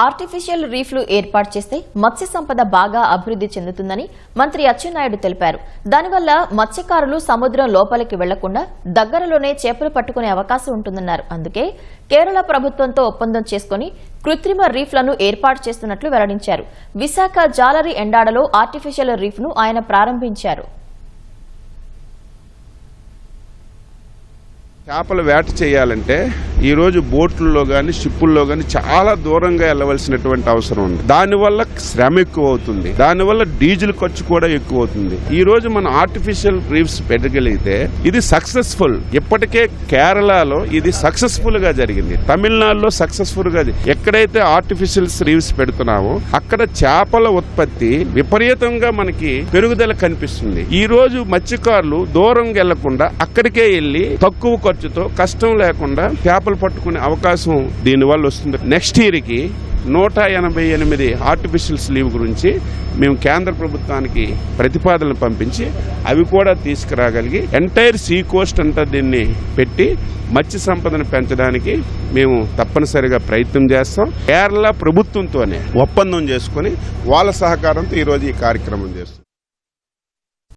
Artificial రీఫ్లు ఏర్పాటు చేస్తే మత్స్య సంపద బాగా అభివృద్ధి చెందుతుందని మంత్రి అచ్చెన్నాయుడు తెలిపారు. దానివల్ల మత్స్యకారులు సముద్రం లోపలికి వెళ్లకుండా దగ్గరలోనే చేపలు పట్టుకునే అవకాశం ఉంటుందన్నారు. అందుకే కేరళ ప్రభుత్వంతో ఒప్పందం చేసుకుని కృత్రిమ రీఫ్లను ఏర్పాటు చేస్తున్నట్లు వెల్లడించారు. విశాఖ జాలరి ఎండాడలో ఆర్టిఫిషియల్ రీఫ్ను ఆయన ప్రారంభించారు. చేపల వేట చేయాలంటే ఈరోజు బోట్లలో కానీ షిప్పుల్లో కానీ చాలా దూరంగా వెళ్ళవలసినటువంటి అవసరం ఉంది. దానివల్ల శ్రమ ఎక్కువ అవుతుంది, దానివల్ల డీజిల్ ఖర్చు కూడా ఎక్కువ అవుతుంది. ఈ రోజు మనం ఆర్టిఫిషియల్ రీఫ్స్ పెట్టగలిగితే ఇది సక్సెస్ఫుల్. ఇప్పటికే కేరళలో ఇది సక్సెస్ఫుల్ గా జరిగింది, తమిళనాడులో సక్సెస్ఫుల్ గా. ఎక్కడైతే ఆర్టిఫిషియల్ రీఫ్స్ పెడుతున్నామో అక్కడ చేపల ఉత్పత్తి విపరీతంగా మనకి పెరుగుదల కనిపిస్తుంది. ఈ రోజు మత్స్యకారులు దూరం వెళ్లకుండా అక్కడికే వెళ్లి తక్కువ ఖర్చుతో కష్టం లేకుండా చేపలు పట్టుకునే అవకాశం దీనివల్ల వస్తుంది. నెక్స్ట్ ఇయర్ కి 188 ఆర్టిఫిషియల్ లీవ్ గురించి మేము కేంద్ర ప్రభుత్వానికి ప్రతిపాదనలు పంపించి అవి కూడా తీసుకురాగలిగి ఎంటైర్ సీ కోస్ట్ అంతా దీన్ని పెట్టి మత్స్య సంపదను పెంచడానికి మేము తప్పనిసరిగా ప్రయత్నం చేస్తాం. కేరళ ప్రభుత్వంతోనే ఒప్పందం చేసుకుని వాళ్ళ సహకారంతో ఈరోజు ఈ కార్యక్రమం చేస్తాం.